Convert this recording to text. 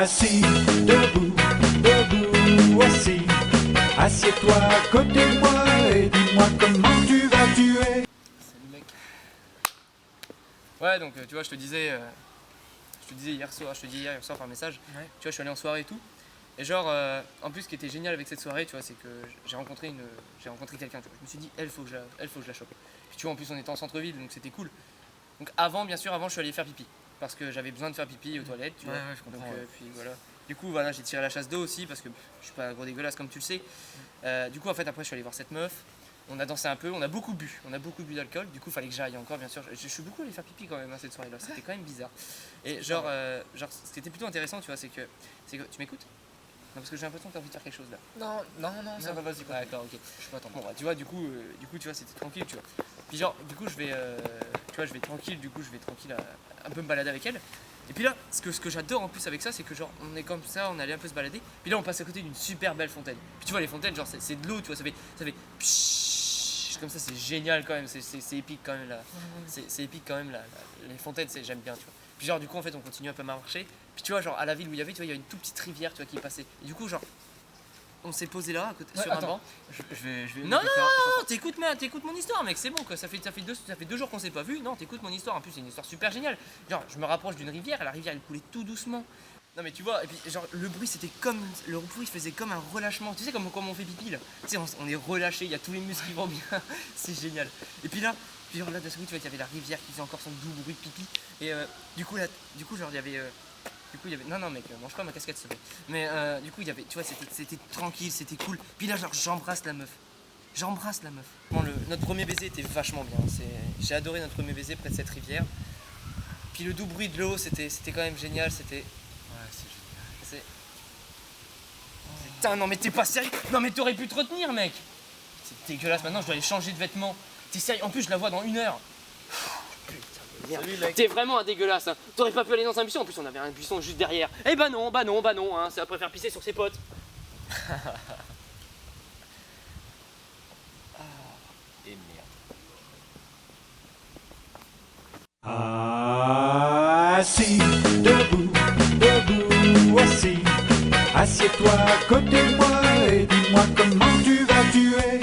Assis, debout, debout, assis. Assieds-toi à côté de moi et dis-moi comment tu vas tuer. Salut mec. Ouais, donc tu vois, je te disais hier soir par message, tu vois, je suis allé en soirée et tout. Et genre, en plus, ce qui était génial avec cette soirée, tu vois, c'est que j'ai rencontré quelqu'un, tu vois. Je me suis dit, elle, faut que je la chope. Puis tu vois, en plus, on était en centre-ville, donc c'était cool. Donc bien sûr, avant, je suis allé faire pipi. Parce que j'avais besoin de faire pipi aux toilettes, tu vois. Ouais, je comprends. Donc, puis voilà. Du coup, voilà, j'ai tiré la chasse d'eau aussi, parce que je suis pas gros dégueulasse, comme tu le sais. Du coup, en fait, après, je suis allé voir cette meuf. On a dansé un peu, on a beaucoup bu d'alcool. Du coup, il fallait que j'aille encore, bien sûr. Je suis beaucoup allé faire pipi quand même à cette soirée-là. C'était quand même bizarre. Et genre, ce qui était plutôt intéressant, tu vois, c'est que tu m'écoutes? Non, parce que j'ai l'impression que t'as envie de faire quelque chose là. Non, ça va, vas-y. Ah, d'accord, ok. Je suis pas Bon, bah, tu vois, du coup, tu vois, c'était tranquille, tu vois. Puis genre, du coup, je vais tranquille, un peu me balader avec elle. Et puis là, ce que j'adore en plus avec ça, c'est que genre, on est comme ça, on allait un peu se balader. Puis là, on passe à côté d'une super belle fontaine. Puis tu vois, les fontaines, genre, c'est de l'eau, tu vois, ça fait pshhh, comme ça, c'est génial quand même, c'est épique quand même là. C'est épique quand même là. Les fontaines, j'aime bien, tu vois. Puis genre, du coup, en fait, on continue un peu à marcher. Puis tu vois, genre, à la ville où il y avait, tu vois, il y a une toute petite rivière, tu vois, qui passait. Et du coup, genre, on s'est posé là, à côté, sur un banc. Je vais. Non, t'écoutes mon histoire, mec, c'est bon, quoi. Ça fait 2 jours qu'on s'est pas vu. Non, t'écoutes mon histoire. En plus, c'est une histoire super géniale. Genre, je me rapproche d'une rivière, et la rivière, elle coulait tout doucement. Non, mais tu vois, et puis, genre, le bruit faisait comme un relâchement. Tu sais, comme on fait pipi, là. Tu sais, on est relâché, il y a tous les muscles qui vont bien. C'est génial. Et puis là, genre, là, d'un seul coup, tu vois, il y avait la rivière qui faisait encore son doux bruit de pipi. Et du coup, genre, il y avait. Non mec, mange pas ma casquette s'il te plaît. Mais du coup il y avait, tu vois, c'était tranquille, c'était cool. Puis là genre j'embrasse la meuf. Bon, notre premier baiser était vachement bien. J'ai adoré notre premier baiser près de cette rivière. Puis le doux bruit de l'eau, c'était quand même génial. Ouais, c'est génial. Putain, non mais t'es pas sérieux. Non mais t'aurais pu te retenir mec. C'est dégueulasse, maintenant je dois aller changer de vêtements. T'es sérieux? En plus je la vois dans 1 heure. T'es vraiment un dégueulasse, hein. T'aurais pas pu aller dans un buisson, en plus on avait un buisson juste derrière. Eh bah non, hein. Ça préfère pisser sur ses potes. Et merde. Assis, debout, debout, assis. Assieds-toi à côté de moi et dis-moi comment tu vas tuer.